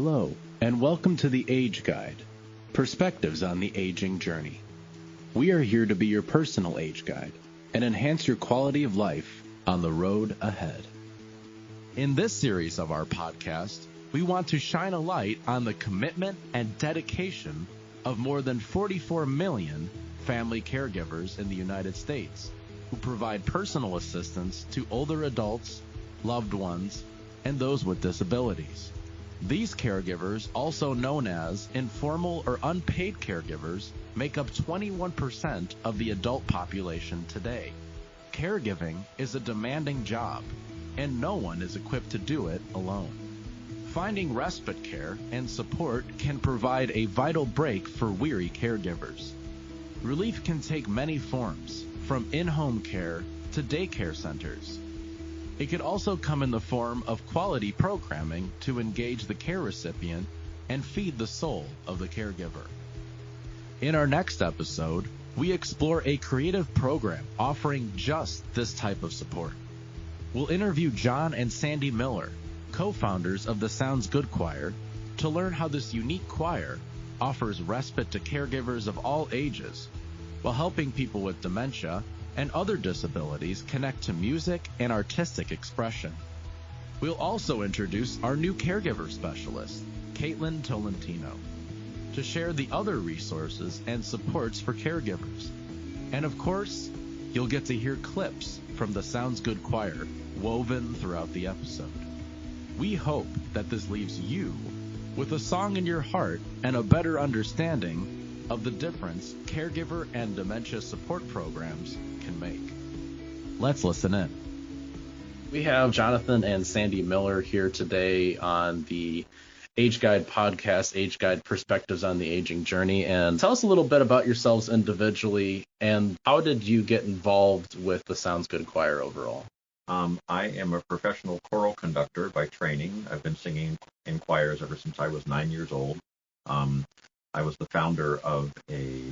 Hello, and welcome to the AgeGuide, Perspectives on the Aging Journey. We are here to be your personal age guide and enhance your quality of life on the road ahead. In this series of our podcast, we want to shine a light on the commitment and dedication of more than 44 million family caregivers in the United States who provide personal assistance to older adults, loved ones, and those with disabilities. These caregivers, also known as informal or unpaid caregivers, make up 21% of the adult population today. Caregiving is a demanding job, and no one is equipped to do it alone. Finding respite care and support can provide a vital break for weary caregivers. Relief can take many forms, from in-home care to daycare centers. It could also come in the form of quality programming to engage the care recipient and feed the soul of the caregiver. In our next episode, we explore a creative program offering just this type of support. We'll interview John and Sandy Miller, co-founders of the Sounds Good Choir, to learn how this unique choir offers respite to caregivers of all ages while helping people with dementia and other disabilities connect to music and artistic expression. We'll also introduce our new Caregiver Specialist, Caitlyn Tolentino, to share the other resources and supports for caregivers. And of course, you'll get to hear clips from the Sounds Good Choir woven throughout the episode. We hope that this leaves you with a song in your heart and a better understanding of the difference caregiver and dementia support programs can make. Let's listen in. We have Jonathan and Sandy Miller here today on the AgeGuide podcast, AgeGuide Perspectives on the Aging Journey. And tell us a little bit about yourselves individually, and how did you get involved with the Sounds Good Choir overall? I am a professional choral conductor by training. I've been singing in choirs ever since I was 9 years old. I was the founder of a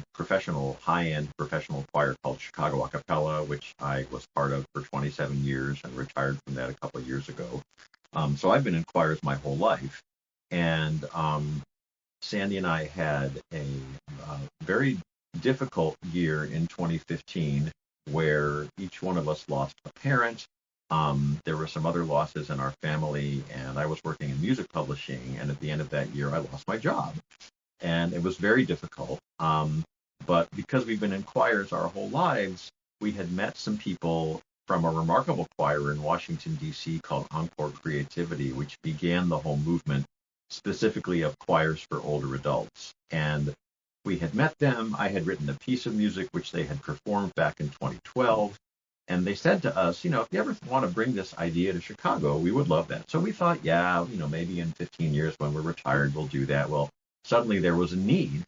high-end professional choir called Chicago A Cappella, which I was part of for 27 years and retired from that a couple of years ago. So I've been in choirs my whole life. And Sandy and I had a very difficult year in 2015 where each one of us lost a parent. There were some other losses in our family, and I was working in music publishing, and at the end of that year, I lost my job. And it was very difficult. But because we've been in choirs our whole lives, we had met some people from a remarkable choir in Washington, D.C. called Encore Creativity, which began the whole movement specifically of choirs for older adults. And we had met them. I had written a piece of music which they had performed back in 2012. And they said to us, if you ever want to bring this idea to Chicago, we would love that. So we thought, maybe in 15 years when we're retired, we'll do that. Well, suddenly there was a need,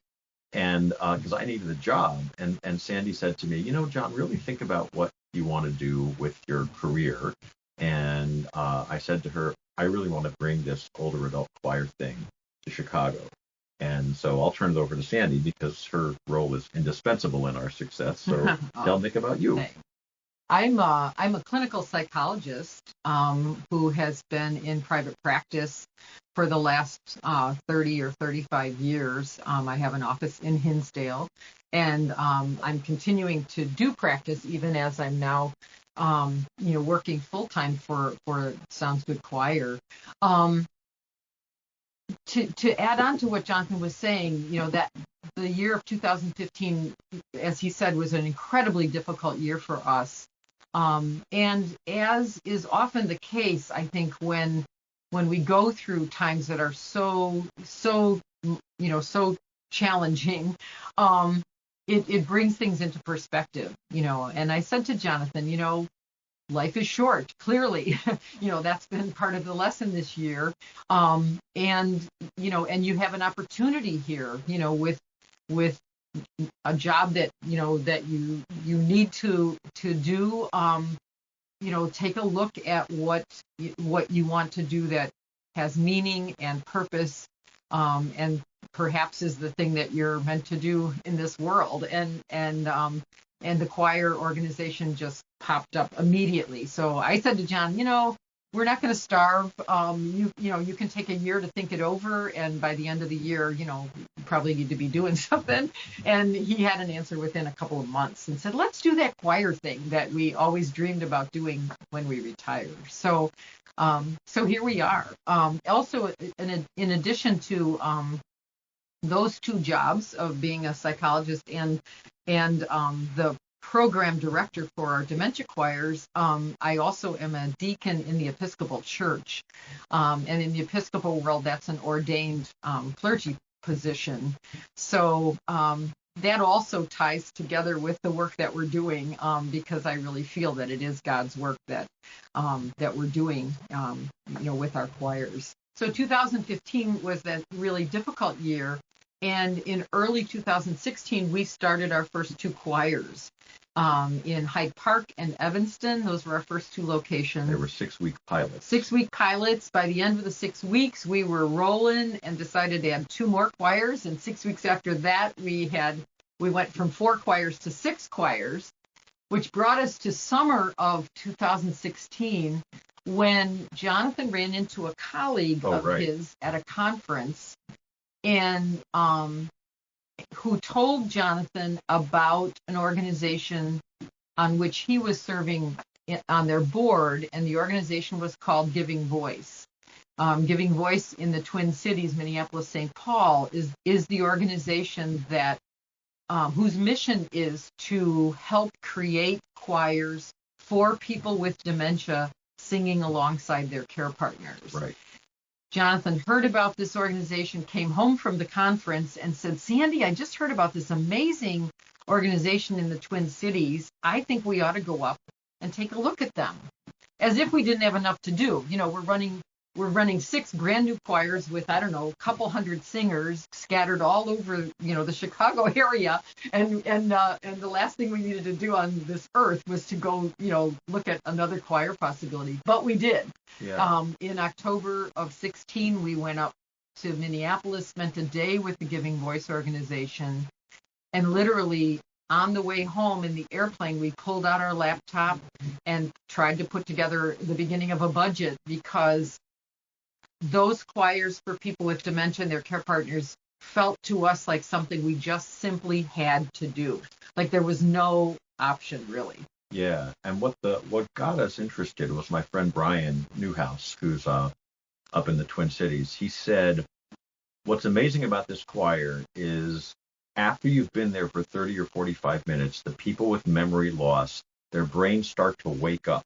and because I needed a job. And Sandy said to me, John, really think about what you want to do with your career. And I said to her, I really want to bring this older adult choir thing to Chicago. And so I'll turn it over to Sandy because her role is indispensable in our success. So tell Nick about you. Thanks. I'm a clinical psychologist who has been in private practice for the last 30 or 35 years. I have an office in Hinsdale, and I'm continuing to do practice even as I'm now, working full time for Sounds Good Choir. To add on to what Jonathan was saying, that the year of 2015, as he said, was an incredibly difficult year for us. And as is often the case, I think when we go through times that are so challenging, it brings things into perspective, and I said to Jonathan, life is short, clearly, that's been part of the lesson this year. And you have an opportunity here, with a job that you need to do. Take a look at what you want to do that has meaning and purpose, and perhaps is the thing that you're meant to do in this world. And the choir organization just popped up immediately. So I said to John, we're not going to starve. You can take a year to think it over, and by the end of the year, you probably need to be doing something. And he had an answer within a couple of months and said, let's do that choir thing that we always dreamed about doing when we retire. So here we are. Also, in addition to those two jobs of being a psychologist and the program director for our dementia choirs, I also am a deacon in the Episcopal Church. And in the Episcopal world, that's an ordained clergy position. So that also ties together with the work that we're doing, because I really feel that it is God's work that we're doing, with our choirs. So 2015 was that really difficult year. And in early 2016, we started our first two choirs in Hyde Park and Evanston. Those were our first two locations. They were 6-week pilots. 6-week pilots. By the end of the 6 weeks, we were rolling and decided to add 2 more choirs. And 6 weeks after that, we went from 4 choirs to 6 choirs, which brought us to summer of 2016, when Jonathan ran into a colleague his at a conference, and who told Jonathan about an organization on which he was serving on their board, and the organization was called Giving Voice. Giving Voice in the Twin Cities, Minneapolis, St. Paul, is the organization that whose mission is to help create choirs for people with dementia, singing alongside their care partners. Right. Jonathan heard about this organization, came home from the conference, and said, Sandy, I just heard about this amazing organization in the Twin Cities. I think we ought to go up and take a look at them. As if we didn't have enough to do. We're running 6 brand new choirs with, a couple hundred singers scattered all over, the Chicago area. And the last thing we needed to do on this earth was to go, look at another choir possibility. But we did. Yeah. In October of 16, we went up to Minneapolis, spent a day with the Giving Voice organization, and literally on the way home in the airplane, we pulled out our laptop and tried to put together the beginning of a budget, because those choirs for people with dementia and their care partners felt to us like something we just simply had to do. Like there was no option, really. Yeah, and what got us interested was my friend Brian Newhouse, who's up in the Twin Cities. He said, what's amazing about this choir is after you've been there for 30 or 45 minutes, the people with memory loss, their brains start to wake up,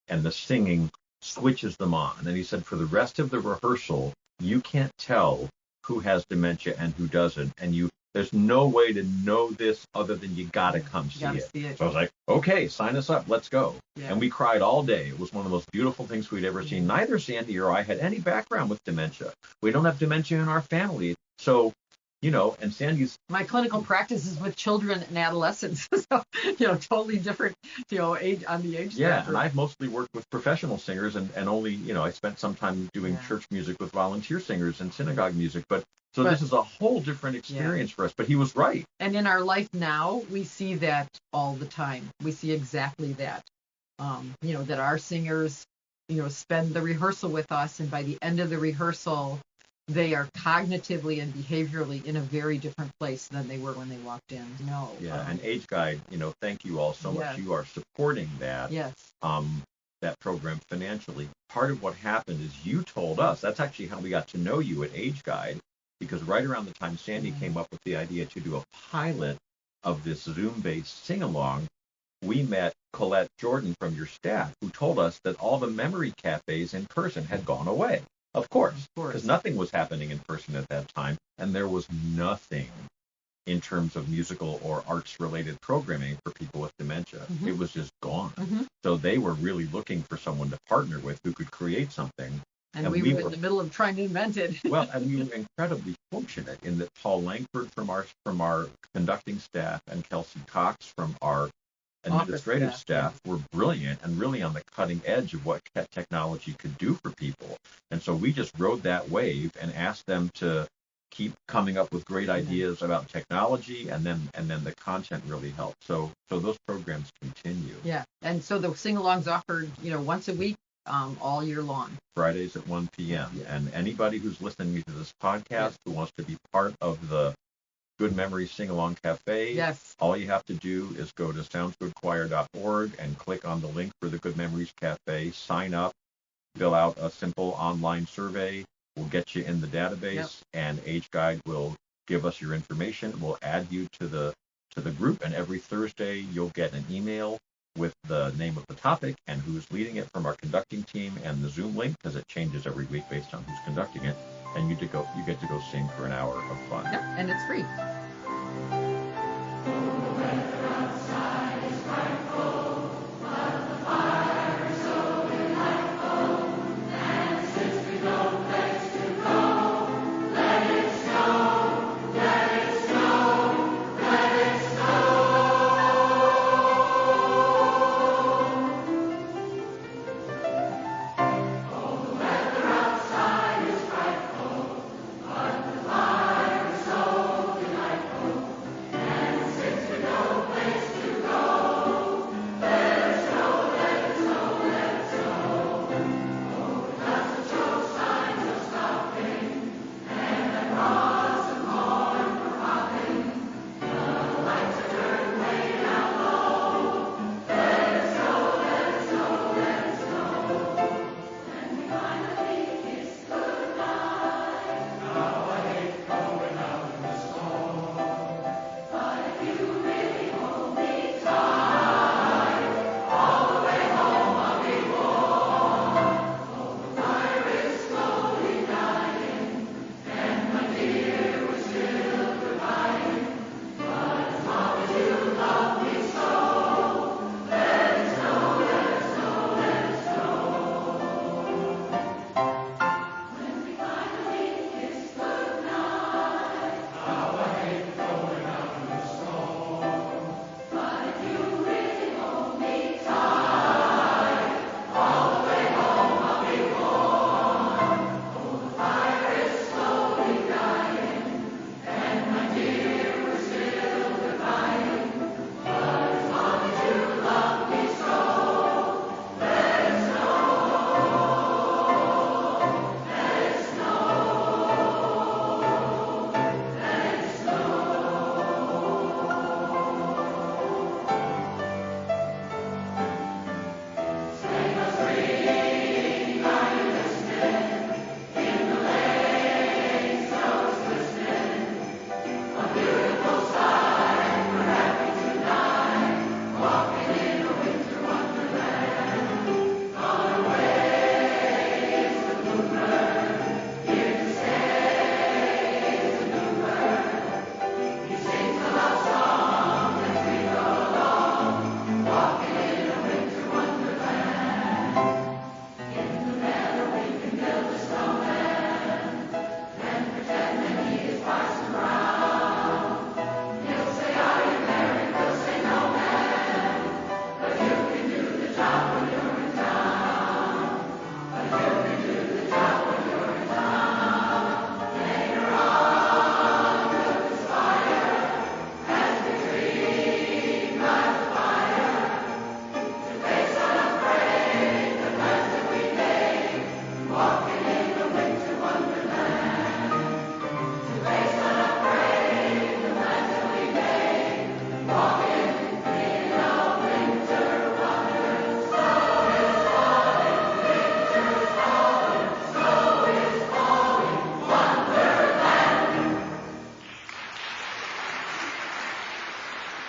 and the singing switches them on. And he said for the rest of the rehearsal, you can't tell who has dementia and who doesn't, and there's no way to know this other than you gotta come see it. So I was like, okay, sign us up, let's go. Yeah. And we cried all day. It was one of the most beautiful things we'd ever seen. Neither Sandy or I had any background with dementia. We don't have dementia in our family. So, and Sandy's... My clinical practice is with children and adolescents. So, totally different, age on the age spectrum. Yeah, and I've mostly worked with professional singers and only, I spent some time doing church music with volunteer singers and synagogue music. But this is a whole different experience for us. But he was right. And in our life now, we see that all the time. We see exactly that, that our singers, spend the rehearsal with us. And by the end of the rehearsal, they are cognitively and behaviorally in a very different place than they were when they walked in. And AgeGuide, thank you all so much. You are supporting that. Yes. That program financially. Part of what happened is you told us, that's actually how we got to know you at AgeGuide, because right around the time Sandy came up with the idea to do a pilot of this Zoom-based sing-along, we met Colette Jordan from your staff, who told us that all the memory cafes in person had gone away. Of course, because nothing was happening in person at that time, and there was nothing in terms of musical or arts-related programming for people with dementia. Mm-hmm. It was just gone. Mm-hmm. So they were really looking for someone to partner with who could create something. And we were in the middle of trying to invent it. Well, and we were incredibly fortunate in that Paul Langford from our conducting staff and Kelsey Cox from our administrative staff were brilliant and really on the cutting edge of what technology could do for people. And so we just rode that wave and asked them to keep coming up with great ideas about technology, and then the content really helped. So those programs continue. Yeah. And so the sing-alongs offered, once a week all year long. Fridays at 1 p.m. And anybody who's listening to this podcast who wants to be part of the Good Memories Sing Along Cafe, all you have to do is go to soundsgoodchoir.org and click on the link for the Good Memories Cafe, sign up, fill out a simple online survey. We'll get you in the database, and AgeGuide will give us your information. We'll add you to the group, and every Thursday you'll get an email with the name of the topic and who's leading it from our conducting team and the Zoom link, because it changes every week based on who's conducting it. And you get to go sing for an hour of fun. Yep, and it's free.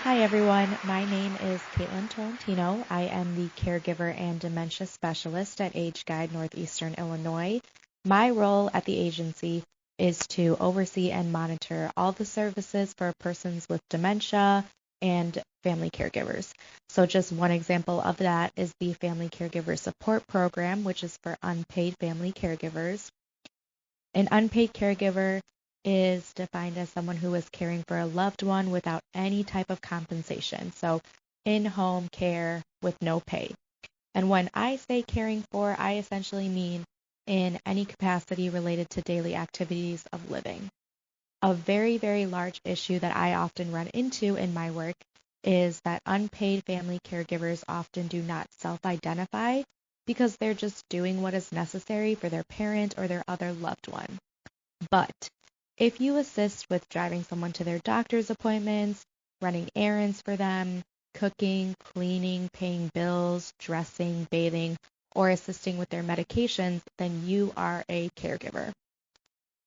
Hi everyone, my name is Caitlyn Tolentino. I am the Caregiver and Dementia Specialist at AgeGuide Northeastern Illinois. My role at the agency is to oversee and monitor all the services for persons with dementia and family caregivers. So just one example of that is the Family Caregiver Support Program, which is for unpaid family caregivers. An unpaid caregiver is defined as someone who is caring for a loved one without any type of compensation. So in-home care with no pay. And when I say caring for, I essentially mean in any capacity related to daily activities of living. A very, very large issue that I often run into in my work is that unpaid family caregivers often do not self-identify because they're just doing what is necessary for their parent or their other loved one. But if you assist with driving someone to their doctor's appointments, running errands for them, cooking, cleaning, paying bills, dressing, bathing, or assisting with their medications, then you are a caregiver.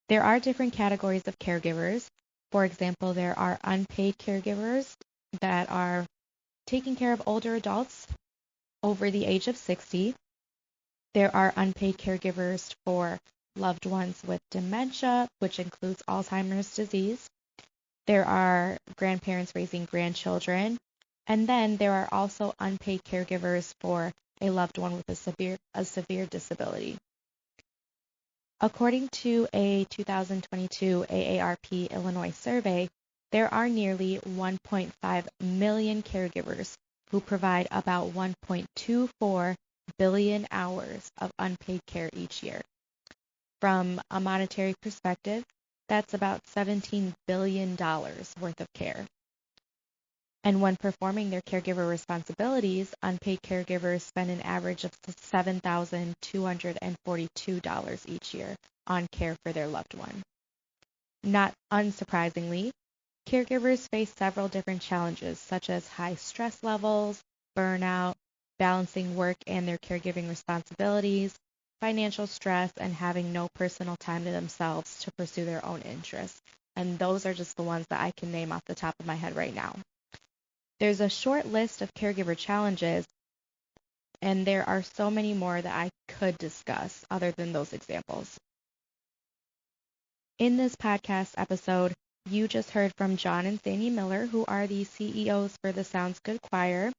There are different categories of caregivers. For example, there are unpaid caregivers that are taking care of older adults over the age of 60. There are unpaid caregivers for loved ones with dementia, which includes Alzheimer's disease. There are grandparents raising grandchildren. And then there are also unpaid caregivers for a loved one with a severe disability. According to a 2022 AARP Illinois survey, there are nearly 1.5 million caregivers who provide about 1.24 billion hours of unpaid care each year. From a monetary perspective, that's about $17 billion worth of care. And when performing their caregiver responsibilities, unpaid caregivers spend an average of $7,242 each year on care for their loved one. Not unsurprisingly, caregivers face several different challenges, such as high stress levels, burnout, balancing work and their caregiving responsibilities, financial stress, and having no personal time to themselves to pursue their own interests. And those are just the ones that I can name off the top of my head right now. There's a short list of caregiver challenges, and there are so many more that I could discuss other than those examples. In this podcast episode, you just heard from John and Sandy Miller, who are the CEOs for the Sounds Good Choir.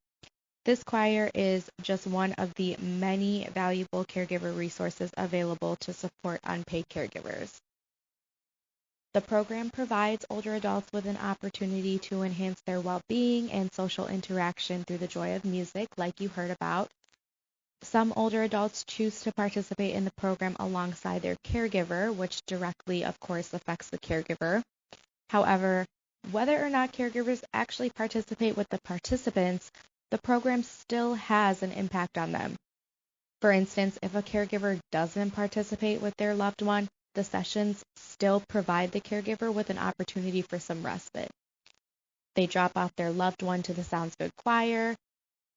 This choir is just one of the many valuable caregiver resources available to support unpaid caregivers. The program provides older adults with an opportunity to enhance their well-being and social interaction through the joy of music, like you heard about. Some older adults choose to participate in the program alongside their caregiver, which directly, of course, affects the caregiver. However, whether or not caregivers actually participate with the participants, the program still has an impact on them. For instance, if a caregiver doesn't participate with their loved one, the sessions still provide the caregiver with an opportunity for some respite. They drop off their loved one to the Sounds Good Choir,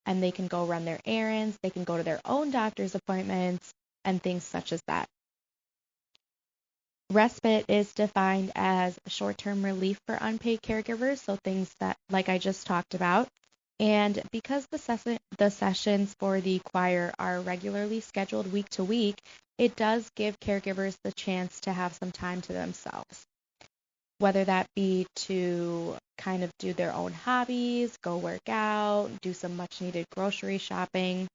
and they can go run their errands, they can go to their own doctor's appointments, and things such as that. Respite is defined as short-term relief for unpaid caregivers, so things that, like I just talked about. And because the sessions for the choir are regularly scheduled week to week, it does give caregivers the chance to have some time to themselves, whether that be to kind of do their own hobbies, go work out, do some much needed grocery shopping.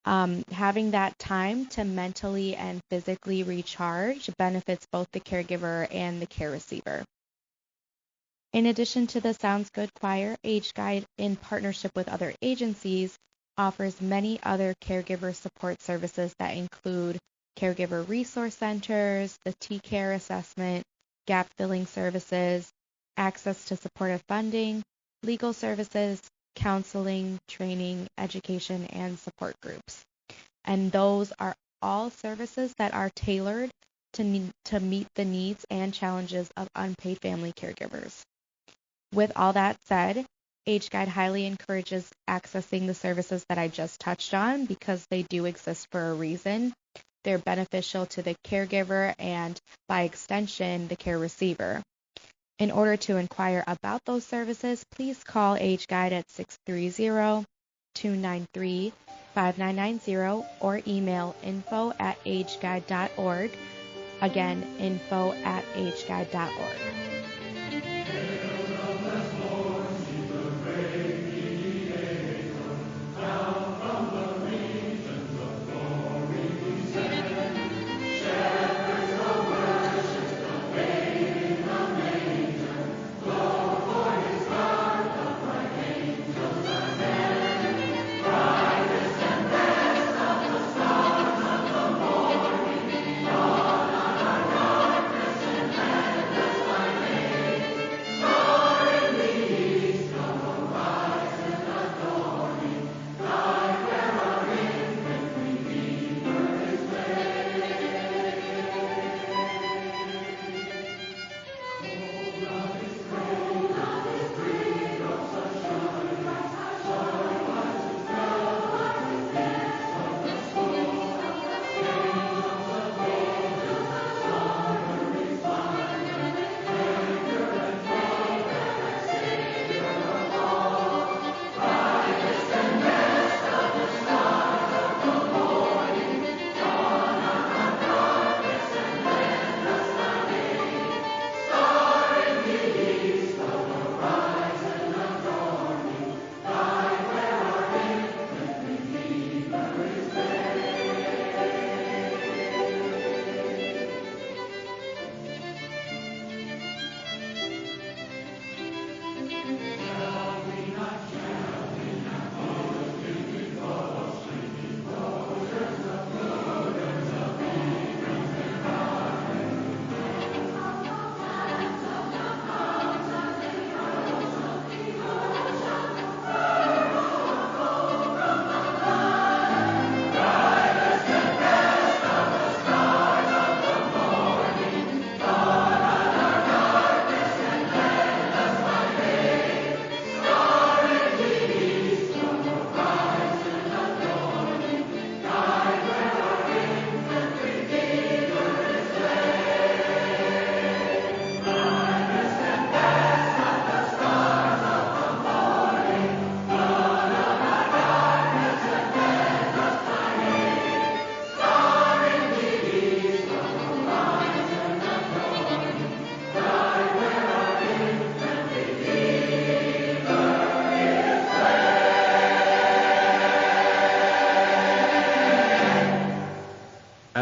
Having that time to mentally and physically recharge benefits both the caregiver and the care receiver. In addition to the Sounds Good Choir, AgeGuide, in partnership with other agencies, offers many other caregiver support services that include caregiver resource centers, the T-Care assessment, gap filling services, access to supportive funding, legal services, counseling, training, education, and support groups. And those are all services that are tailored to meet the needs and challenges of unpaid family caregivers. With all that said, AgeGuide highly encourages accessing the services that I just touched on because they do exist for a reason. They're beneficial to the caregiver and, by extension, the care receiver. In order to inquire about those services, please call AgeGuide at 630-293-5990 or email info@ageguide.org. Again, info@ageguide.org.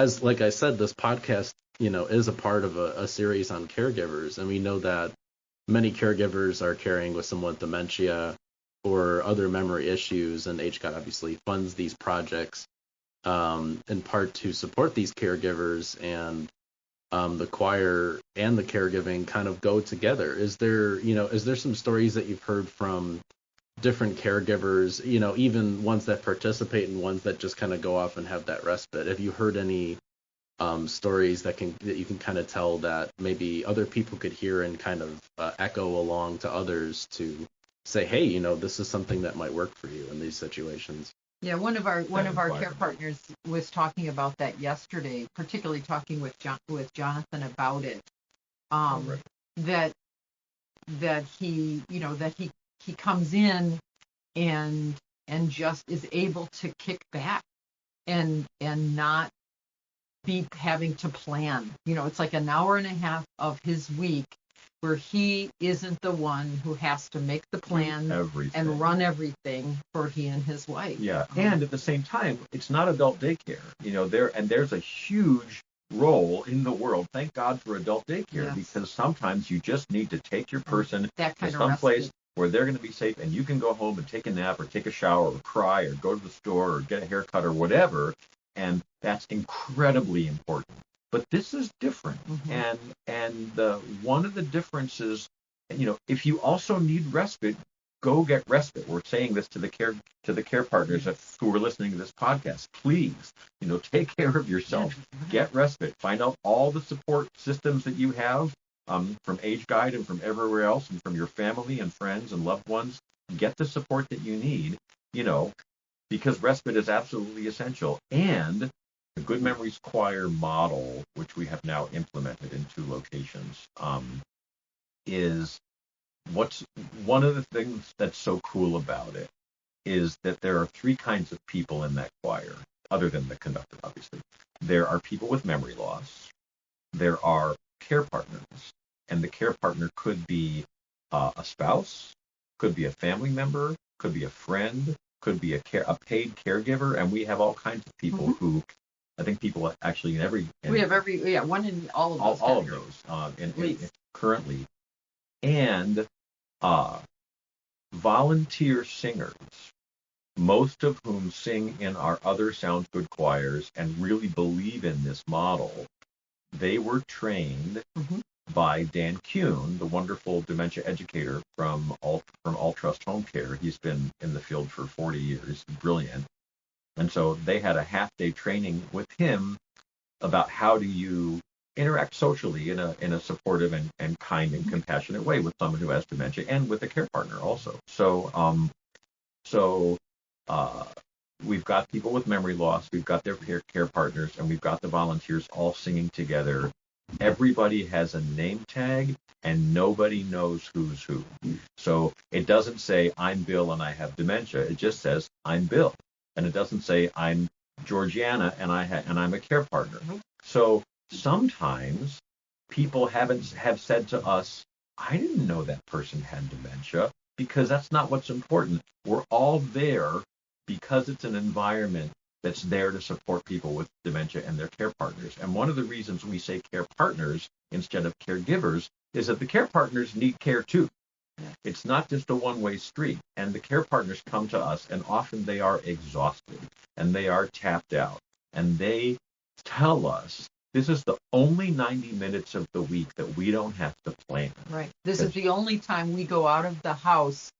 as like I said, this podcast, is a part of a series on caregivers, and we know that many caregivers are caring with someone with dementia or other memory issues, and AgeGuide obviously funds these projects in part to support these caregivers, and the choir and the caregiving kind of go together. Is there some stories that you've heard from different caregivers, even ones that participate and ones that just kind of go off and have that respite? Have you heard any stories that you can kind of tell that maybe other people could hear and kind of echo along to others to say, hey, this is something that might work for you in these situations? Yeah, one of our care partners was talking about that yesterday, particularly talking with Jonathan about it. Right. That he comes in and just is able to kick back and not be having to plan. It's like an hour and a half of his week where he isn't the one who has to make the plan and run everything for he and his wife. Yeah, and at the same time, it's not adult daycare. There's a huge role in the world. Thank God for adult daycare, because sometimes you just need to take your person to some place where they're going to be safe, and you can go home and take a nap or take a shower or cry or go to the store or get a haircut or whatever, and that's incredibly important. But this is different, and one of the differences, if you also need respite, go get respite. We're saying this to the care partners who are listening to this podcast. Please, take care of yourself. Get respite. Find out all the support systems that you have from AgeGuide and from everywhere else, and from your family and friends and loved ones. Get the support that you need, because respite is absolutely essential. And the Good Memories Choir model, which we have now implemented in 2 locations, is what's one of the things that's so cool about it is that there are 3 kinds of people in that choir, other than the conductor, obviously. There are people with memory loss. There are care partners, and the care partner could be a spouse, could be a family member, could be a friend, could be a paid caregiver, and we have all kinds of people who, I think people actually we have one in all of those. All of those currently, and volunteer singers, most of whom sing in our other Sounds Good choirs and really believe in this model. They were trained by Dan Kuhn, the wonderful dementia educator from All Trust Home Care. He's been in the field for 40 years, brilliant. And so they had a half-day training with him about how do you interact socially in a supportive and kind and compassionate way with someone who has dementia, and with a care partner also. So we've got people with memory loss, we've got their care partners, and we've got the volunteers all singing together. Everybody has a name tag, and nobody knows who's who. So it doesn't say I'm Bill and I have dementia. It just says I'm Bill, and it doesn't say I'm Georgiana and I'm a care partner. So sometimes people have said to us, I didn't know that person had dementia, because that's not what's important. We're all there because it's an environment that's there to support people with dementia and their care partners. And one of the reasons we say care partners instead of caregivers is that the care partners need care too. It's not just a one-way street. And the care partners come to us, and often they are exhausted and they are tapped out. And they tell us, this is the only 90 minutes of the week that we don't have to plan. Right. This is the only time we go out of the house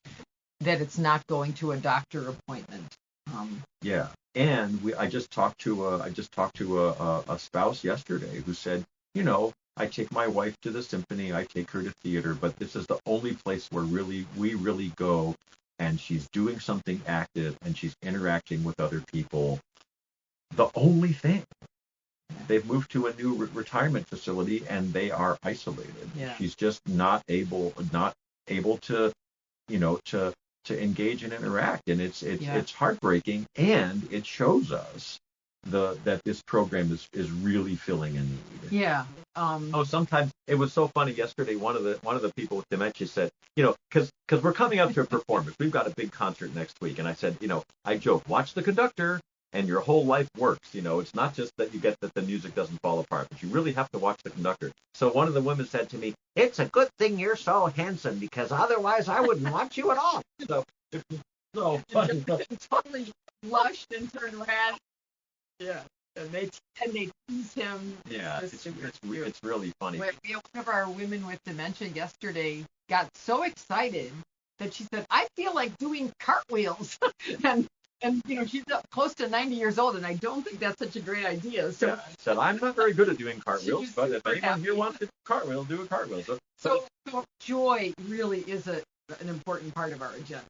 that it's not going to a doctor appointment. Yeah. And I just talked to a spouse yesterday who said, I take my wife to the symphony, I take her to theater, but this is the only place where we really go, and she's doing something active and she's interacting with other people. The only thing. They've moved to a new retirement facility and they are isolated. Yeah. She's just not able to engage and interact, and it's heartbreaking, and it shows us that this program is really filling a need. Yeah. Sometimes it was so funny yesterday. One of the people with dementia said, because we're coming up to a performance, we've got a big concert next week, and I said, I joke, watch the conductor. and your whole life works. It's not just that you get that the music doesn't fall apart, but you really have to watch the conductor. So one of the women said to me, "It's a good thing you're so handsome, because otherwise I wouldn't watch you at all." So funny. Totally blushed and turned around. Yeah. And they tease him. Yeah, it's really funny. One of our women with dementia yesterday got so excited that she said, "I feel like doing cartwheels." and she's close to 90 years old, and I don't think that's such a great idea. So I said, "I'm not very good at doing cartwheels, but if anyone here wants to cartwheel, do a cartwheel." So joy really is an important part of our agenda.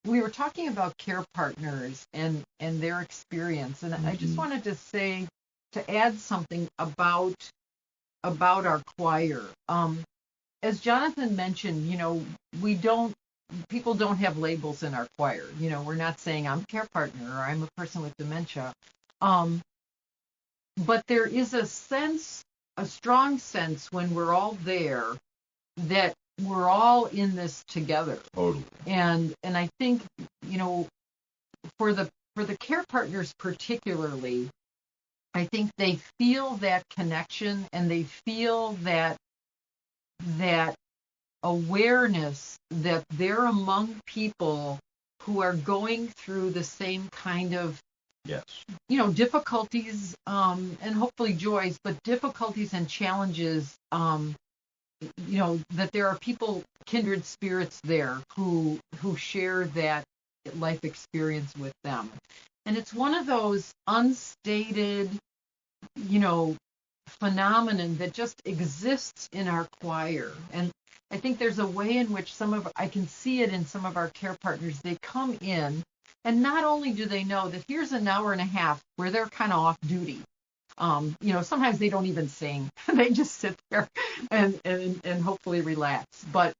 We were talking about care partners and their experience, and I just wanted to add something about our choir. As Jonathan mentioned, people don't have labels in our choir. We're not saying I'm a care partner or I'm a person with dementia. But there is a strong sense when we're all there that we're all in this together. Totally. And I think, for the care partners particularly, I think they feel that connection, and they feel that awareness that they're among people who are going through the same kind of difficulties, and hopefully joys, but difficulties and challenges, that there are people, kindred spirits there who share that life experience with them. And it's one of those unstated, phenomenon that just exists in our choir. And I think there's a way in which I can see it in some of our care partners. They come in, and not only do they know that here's an hour and a half where they're kind of off duty. Sometimes they don't even sing. They just sit there and hopefully relax. But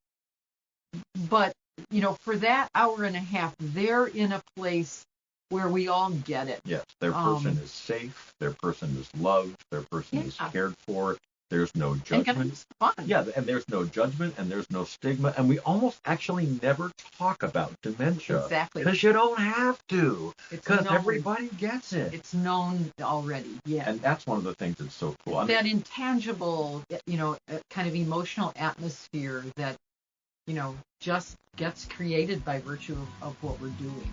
for that hour and a half, they're in a place where we all get it. Yes, their person is safe. Their person is loved. Their person is cared for. There's no judgment. And it's fun. Yeah, and there's no judgment, and there's no stigma, and we almost actually never talk about dementia. Exactly. Because you don't have to. Because everybody gets it. It's known already. Yeah. And that's one of the things that's so cool. That intangible, kind of emotional atmosphere that, just gets created by virtue of what we're doing.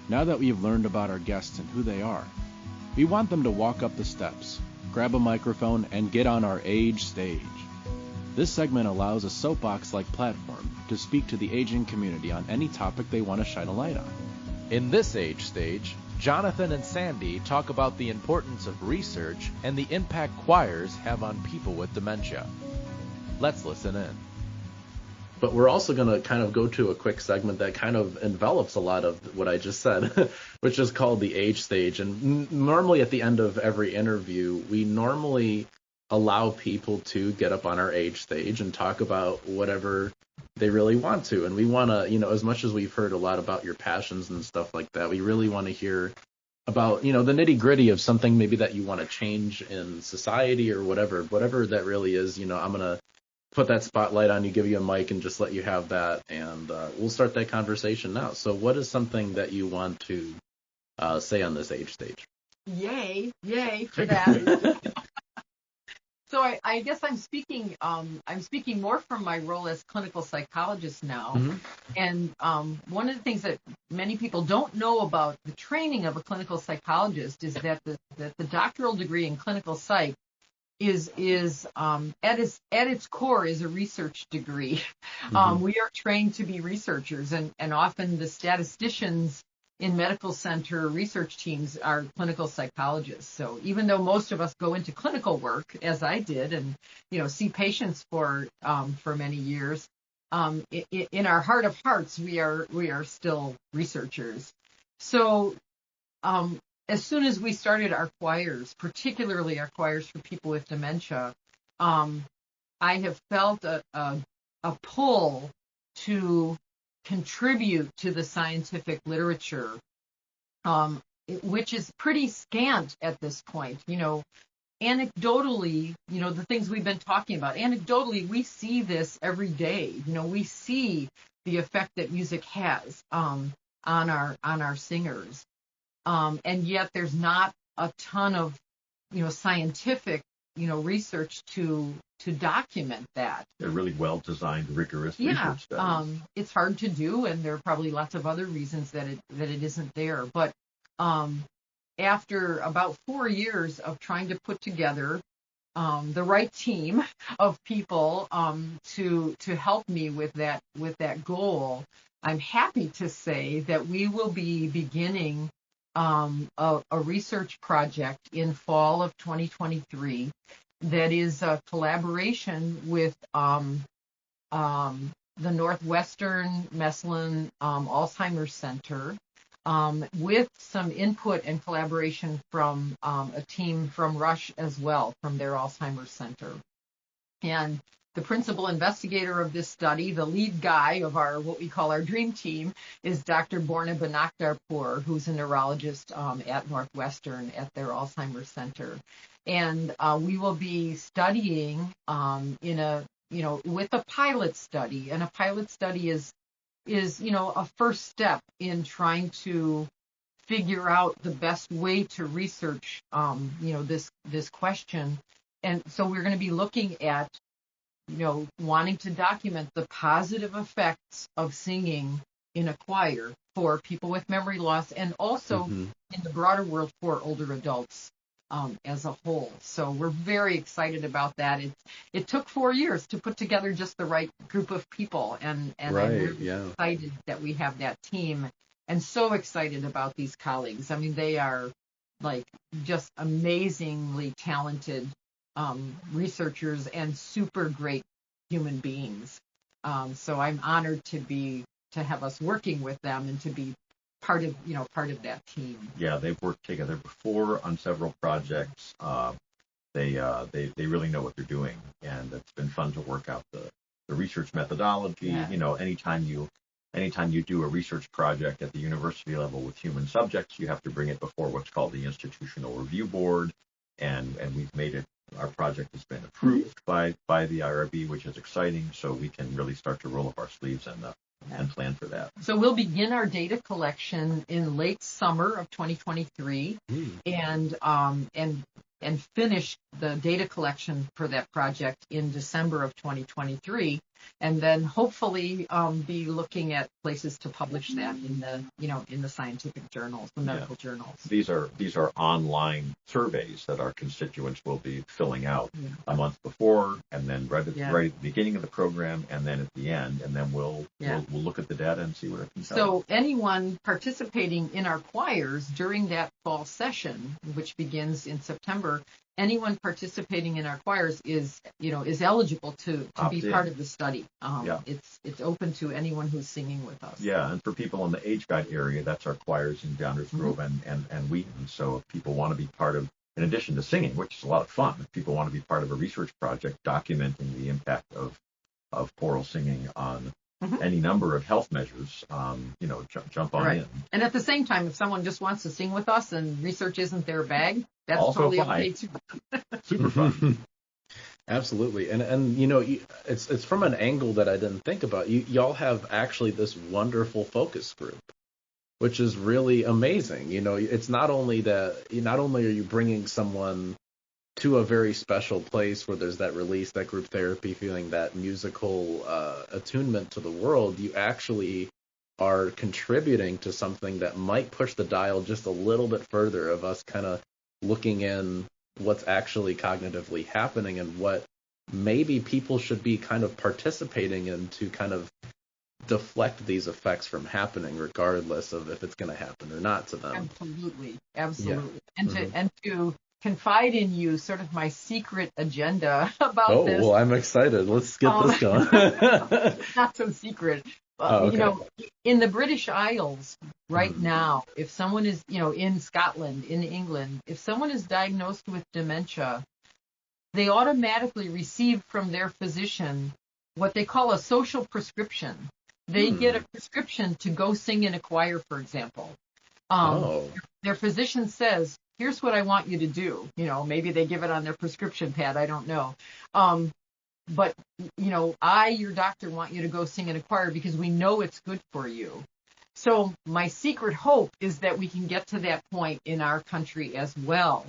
Now that we've learned about our guests and who they are, we want them to walk up the steps, grab a microphone, and get on our Age stage. This segment allows a soapbox-like platform to speak to the aging community on any topic they want to shine a light on. In this Age stage, Jonathan and Sandy talk about the importance of research and the impact choirs have on people with dementia. Let's listen in. But we're also going to kind of go to a quick segment that kind of envelops a lot of what I just said, which is called the Age stage. And normally at the end of every interview, we normally allow people to get up on our Age stage and talk about whatever they really want to. And we want to, as much as we've heard a lot about your passions and stuff like that, we really want to hear about, the nitty gritty of something maybe that you want to change in society or whatever that really is. I'm going to put that spotlight on you, give you a mic, and just let you have that, and we'll start that conversation now. So what is something that you want to say on this Age stage? Yay for that. So I guess I'm speaking more from my role as clinical psychologist now. Mm-hmm. And one of the things that many people don't know about the training of a clinical psychologist is that the doctoral degree in clinical psych is at its core is a research degree. Mm-hmm. We are trained to be researchers, and often the statisticians in medical center research teams are clinical psychologists. So even though most of us go into clinical work, as I did, and see patients for many years, in our heart of hearts we are still researchers. So as soon as we started our choirs, particularly our choirs for people with dementia, I have felt a pull to contribute to the scientific literature, which is pretty scant at this point. Anecdotally, the things we've been talking about, anecdotally, we see this every day. We see the effect that music has on our singers. and yet there's not a ton of, scientific, research to document that. They're really well designed, rigorous research studies. It's hard to do, and there are probably lots of other reasons that it isn't there. But after about 4 years of trying to put together the right team of people to help me with that goal, I'm happy to say that we will be beginning a research project in fall of 2023 that is a collaboration with the Northwestern Meslin Alzheimer's Center, with some input and collaboration from a team from Rush as well, from their Alzheimer's Center. And the principal investigator of this study, the lead guy of what we call our dream team, is Dr. Borna Banakdarpour, who's a neurologist at Northwestern at their Alzheimer's Center. And we will be studying with a pilot study. And a pilot study is a first step in trying to figure out the best way to research this question. And so we're going to be looking at wanting to document the positive effects of singing in a choir for people with memory loss, and also in the broader world for older adults as a whole. So we're very excited about that. It took 4 years to put together just the right group of people, and right, I'm really excited that we have that team, and so excited about these colleagues. I mean, they are like just amazingly talented researchers and super great human beings. So I'm honored to have us working with them and to be part of that team. Yeah, they've worked together before on several projects. They really know what they're doing, and it's been fun to work out the research methodology. Yeah. Anytime you do a research project at the university level with human subjects, you have to bring it before what's called the Institutional Review Board, and we've made it. Our project has been approved by the IRB, which is exciting. So we can really start to roll up our sleeves and plan for that. So we'll begin our data collection in late summer of 2023, and finish the data collection for that project in December of 2023, and then hopefully be looking at places to publish that in the scientific journals, the medical journals. These are online surveys that our constituents will be filling out a month before, and then right at the beginning of the program, and then at the end, and then we'll look at the data and see what it can tell. So anyone participating in our choirs during that fall session, which begins in September, anyone participating in our choirs is eligible to be part of the study. It's open to anyone who's singing with us. Yeah, and for people in the AgeGuide area, that's our choirs in Downers Grove and Wheaton. So if people want to be part of, in addition to singing, which is a lot of fun, if people want to be part of a research project documenting the impact of choral singing on any number of health measures, jump on in. And at the same time, if someone just wants to sing with us and research isn't their bag, that's also totally fine. okay too. Super fun. Absolutely. And it's from an angle that I didn't think about. Y'all have actually this wonderful focus group, which is really amazing. It's not only are you bringing someone to a very special place where there's that release, that group therapy feeling, that musical attunement to the world, you actually are contributing to something that might push the dial just a little bit further of us kind of looking in what's actually cognitively happening and what maybe people should be kind of participating in to kind of deflect these effects from happening, regardless of if it's going to happen or not to them. Absolutely. Yeah. And to confide in you sort of my secret agenda about this. Oh, well, I'm excited. Let's get this going. Not so secret. Okay. In the British Isles right now, if someone is, in Scotland, in England, if someone is diagnosed with dementia, they automatically receive from their physician what they call a social prescription. They get a prescription to go sing in a choir, for example. Their physician says, here's what I want you to do. Maybe they give it on their prescription pad. I don't know. But, your doctor, want you to go sing in a choir because we know it's good for you. So my secret hope is that we can get to that point in our country as well,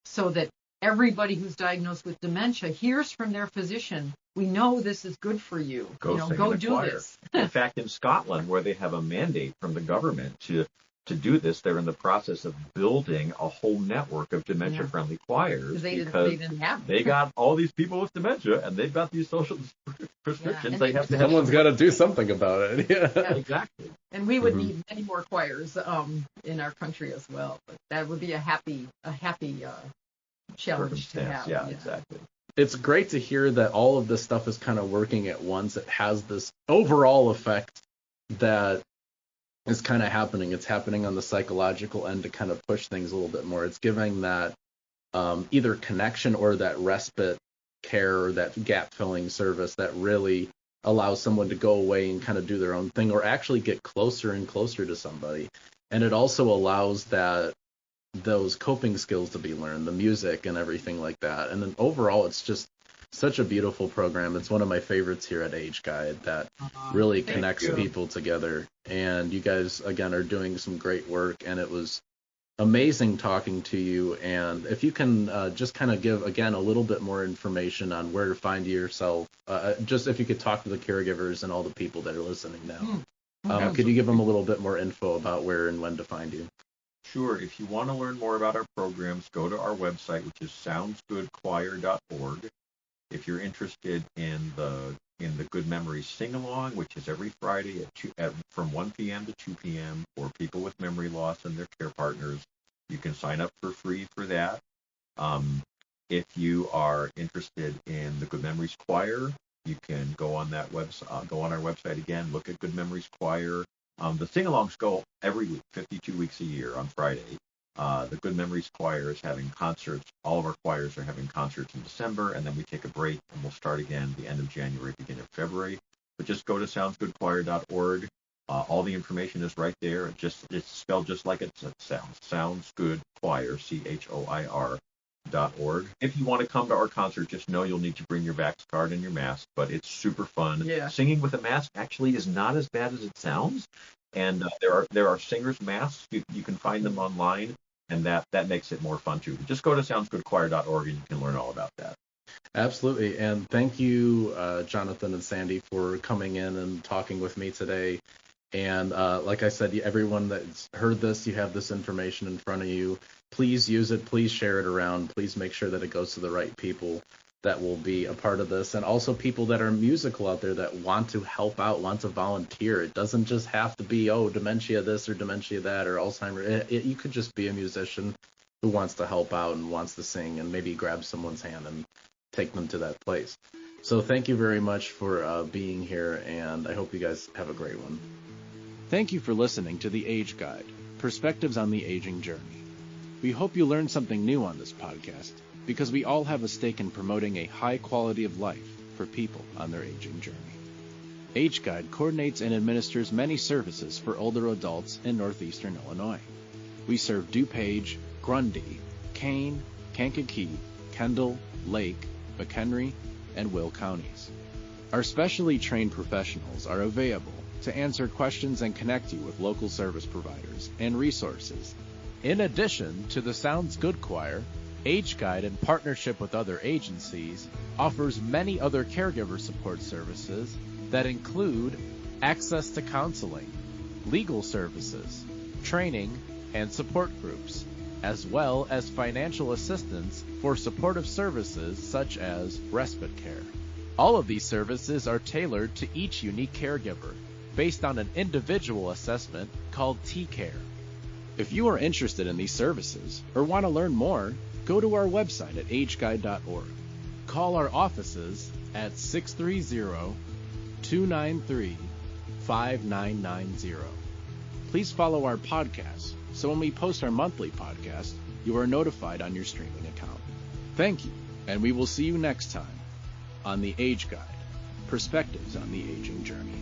so that everybody who's diagnosed with dementia hears from their physician, we know this is good for you. Go do this. In fact, in Scotland, where they have a mandate from the government to do this, they're in the process of building a whole network of dementia-friendly choirs because they got all these people with dementia and they've got these social prescriptions. They have to have someone's got to do something about it. Yeah. Exactly. And we would need many more choirs in our country as well. But that would be a happy challenge to have. Yeah, exactly. It's great to hear that all of this stuff is kind of working at once. It has this overall effect that is kind of happening. It's happening on the psychological end to kind of push things a little bit more. It's giving that either connection or that respite care or that gap filling service that really allows someone to go away and kind of do their own thing or actually get closer and closer to somebody. And it also allows those coping skills to be learned, the music and everything like that. And then overall, it's just such a beautiful program. It's one of my favorites here at AgeGuide that really connects people together. And you guys, again, are doing some great work. And it was amazing talking to you. And if you can just kind of give, again, a little bit more information on where to find yourself, just if you could talk to the caregivers and all the people that are listening now. Could you give them a little bit more info about where and when to find you? Sure. If you want to learn more about our programs, go to our website, which is soundsgoodchoir.org. If you're interested in the Good Memories Sing-Along, which is every Friday from 1 p.m. to 2 p.m. for people with memory loss and their care partners, you can sign up for free for that. If you are interested in the Good Memories Choir, you can go on that website. Go on our website again. Look at Good Memories Choir. The sing-alongs go every week, 52 weeks a year on Friday. The Good Memories Choir is having concerts. All of our choirs are having concerts in December, and then we take a break, and we'll start again the end of January, beginning of February. But just go to soundsgoodchoir.org. All the information is right there. It's spelled just like it sounds. Sounds Good Choir, CHOIR.org. If you want to come to our concert, just know you'll need to bring your Vax card and your mask, but it's super fun. Yeah. Singing with a mask actually is not as bad as it sounds. And there are singers' masks. You can find them online, and that makes it more fun too. Just go to soundsgoodchoir.org and you can learn all about that. Absolutely. And thank you, Jonathan and Sandy, for coming in and talking with me today. And like I said, everyone that's heard this, you have this information in front of you. Please use it. Please share it around. Please make sure that it goes to the right people that will be a part of this, and also people that are musical out there that want to help out, want to volunteer. It doesn't just have to be, dementia this or dementia that or Alzheimer's. You could just be a musician who wants to help out and wants to sing and maybe grab someone's hand and take them to that place. So thank you very much for being here, and I hope you guys have a great one. Thank you for listening to the Age Guide, Perspectives on the Aging Journey. We hope you learned something new on this podcast, because we all have a stake in promoting a high quality of life for people on their aging journey. AgeGuide coordinates and administers many services for older adults in northeastern Illinois. We serve DuPage, Grundy, Kane, Kankakee, Kendall, Lake, McHenry, and Will counties. Our specially trained professionals are available to answer questions and connect you with local service providers and resources. In addition to the Sounds Good Choir, AgeGuide, in partnership with other agencies, offers many other caregiver support services that include access to counseling, legal services, training, and support groups, as well as financial assistance for supportive services such as respite care. All of these services are tailored to each unique caregiver based on an individual assessment called T-Care. If you are interested in these services or want to learn more, go to our website at ageguide.org. Call our offices at 630-293-5990. Please follow our podcast so when we post our monthly podcast, you are notified on your streaming account. Thank you, and we will see you next time on the Age Guide, Perspectives on the Aging Journey.